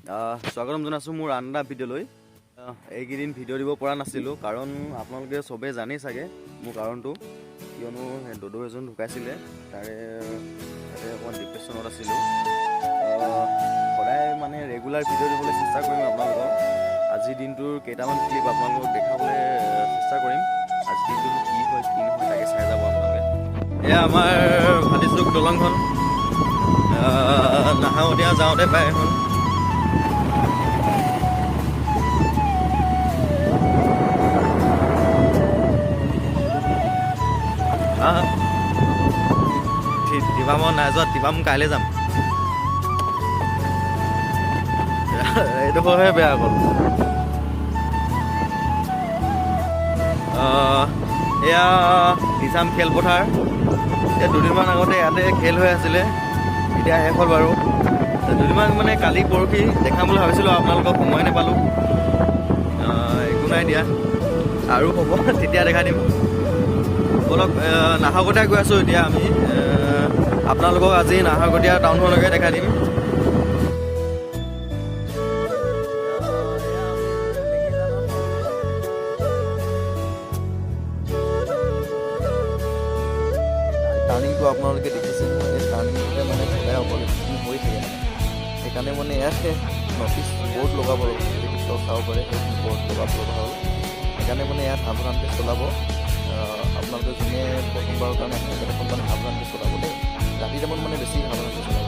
স্বাগতম জনাইছোঁ মোৰ আন এটা ভিডিঅ'লৈ। এইকেইদিন ভিডিঅ' দিব পৰা নাছিলোঁ কাৰণ আপোনালোকে চবেই জানেই চাগে মোৰ কাৰণটো, কিয়নো দদৌ এজন ঢুকাইছিলে, তাৰে অকণমান ডিপ্ৰেশ্যনত আছিলোঁ। সদায় মানে ৰেগুলাৰ ভিডিঅ' দিবলৈ চেষ্টা কৰিম আপোনালোকক। আজিৰ দিনটোৰ কেইটামান ক্লিপ আপোনালোকক দেখাবলৈ চেষ্টা কৰিম। আজিৰ দিনটো কি হয় কি নহয় তাকে চাই যাব আপোনালোকে। এয়া আমাৰ ভাটিচুক দলংখন নাহাৱতীয়া যাওঁতে পায় এখন। টিপামত নাই যোৱা, টিপাম কাইলৈ যাম। এইডোখৰহে বেয়া অকল। এয়া নিজাম খেলপথাৰ। এই দুদিনমান আগতে ইয়াতে খেল হৈ আছিলে, এতিয়া শেষ হ'ল বাৰু। দুদিনমান মানে কালি পৰহি দেখাম বুলি ভাবিছিলোঁ, আপোনালোকক সময় নাপালোঁ। একো নাই দিয়া, আৰু হ'ব তেতিয়া দেখাই দিম। অলপ নাহৰকটীয়া গৈ আছোঁ এতিয়া আমি। আপোনালোকক আজি নাহৰকটীয়া টাউনখনলৈকে দেখাই দিম। টাৰ্ণিংটো আপোনালোকে দেখিছে, এই টাৰ্ণিংটোতে মানে সদায় অকল হৈ থাকে। সেইকাৰণে মানে ইয়াতে নটিচ বৰ্ড লগাব চাব পাৰে, সেই বৰ্ড লগাব লগা হ'ল। সেইকাৰণে মানে ইয়াত সাৱধানতে চলাব। আপোনালোকে যোনে প্ৰথমবাৰৰ কাৰণে অকণমান সাৱধানতে চলাব দেই। ৰাতি টাইমত মানে বেছি সাৱধানতে চলাব।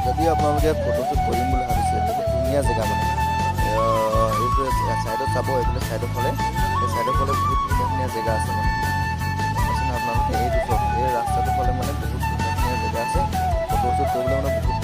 যদি আপোনালোকে ফটোশ্বুট কৰিম বুলি ভাবিছে, বহুত ধুনীয়া জেগা মানে। এইটো ছাইডত চাব, এইফালে ছাইডৰ ফালে, এই ছাইডৰ ফালে বহুত ধুনীয়া ধুনীয়া জেগা আছে মানে। আপোনালোকে এইটো চব, এই ৰাস্তাটোৰ ফালে মানে বহুত ধুনীয়া ধুনীয়া জেগা আছে। ফটোশ্বুট কৰিবলৈ মানে বহুত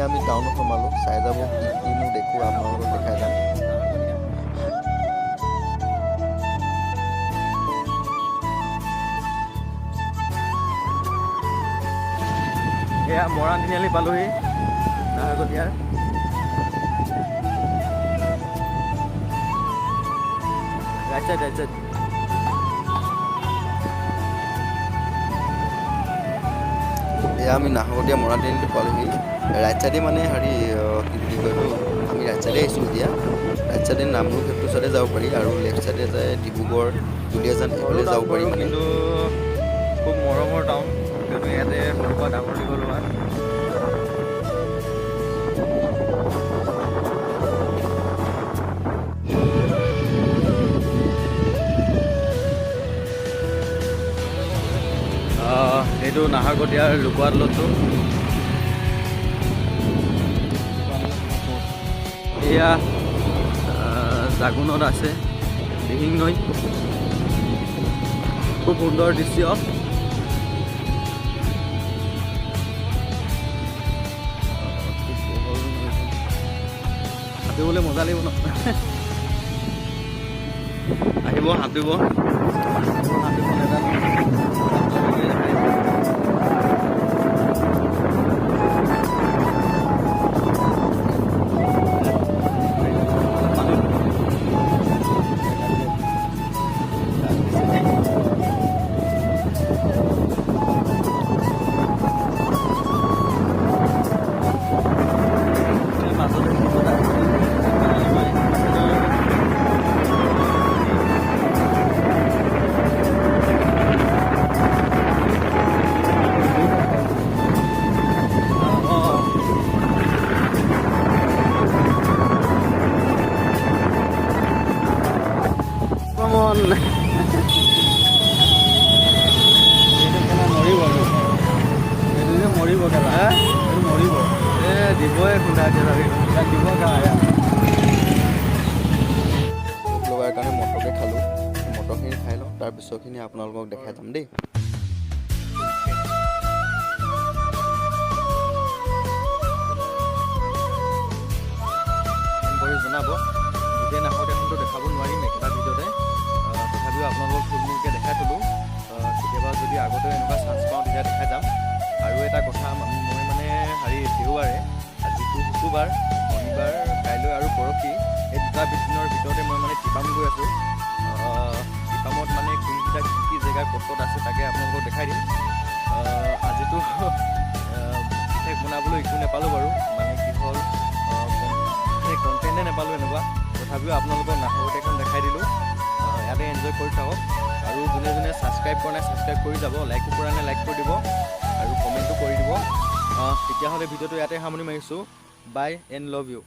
আমি টাউনত সোমালোঁ, চাই যাব কি কিনো দেখোঁ আপোনালোকক দেখাই যাম। এয়া মৰাণ তিনিআলি পালোহি, নাহৰকটীয়াৰ। Right side, right side. এয়া আমি নাহৰকটীয়া মৰাণ তিনিআলিটো পালোহি। ৰাইট চাইডে মানে হেৰি কি বুলি কয় এইটো, আমি ৰাইট চাইডে আহিছোঁ এতিয়া। ৰাইট চাইডে নামবোৰ ক্ষেত্ৰৰ চাইডে যাব পাৰি, আৰু লেফ্ট চাইডে যায় ডিব্ৰুগড়, দুলীয়াজান, সেইফালে যাব পাৰি মানে। কিন্তু খুব মৰমৰ টাউন, কিয়নো ইয়াতে সৰুৰ পৰা ডাঙৰ এইটো নাহৰকটীয়াৰ লুকুৱাত লটো। এয়া জাগুনত আছে দিহিং নৈ, খুব সুন্দৰ দৃশ্য। সাঁতুৰিবলৈ মজা লাগিব ন? আহিব সাঁতুৰিব। মৰিব কেলা, মৰিব দিবই খুন্দা দিব লগাৰ কাৰণে মটৰকে খালোঁ। মটৰখিনি খাই লওঁ, তাৰপিছৰখিনি আপোনালোকক দেখাই যাম দেই। জনাব গোটেই নাহৰকটীয়াখনটো দেখাব নোৱাৰিম একেটা ভিডিঅ'তে, তথাপিও আপোনালোকক থুলমূলকৈ দেখাই থ'লোঁ। কেতিয়াবা যদি আগতে এনেকুৱা চান্স পাওঁ তেতিয়া দেখাই যাম। আৰু এটা কথা, মই মানে দেওবাৰে, আজিটো শুকুৰবাৰ, শনিবাৰ, কাইলৈ আৰু পৰহি এই দুটা দিনৰ ভিতৰতে মই মানে টিপাম গৈ আছোঁ। টিপামত মানে কোনকেইটা কি জেগা ক'ত আছে তাকে আপোনালোকক দেখাই দিম। আজিতো বিশেষ বনাবলৈ একো নাপালোঁ বাৰু, মানে কি হ'ল কণ্টেণ্টে নাপালোঁ এনেকুৱা। তথাপিও আপোনালোকক নাহৰকটীয়াখন দেখাই দিলোঁ। ইয়াতে এনজয় কৰি থাকক, আৰু যোনে যোনে ছাবস্ক্ৰাইব কৰা নাই ছাবস্ক্ৰাইব কৰি যাব, লাইকো কৰা নাই লাইক কৰি দিব, আৰু কমেণ্টো কৰি দিব। তেতিয়াহ'লে ভিডিঅ'টো ইয়াতে সামৰণি মাৰিছোঁ। বাই এণ্ড লাভ ইউ।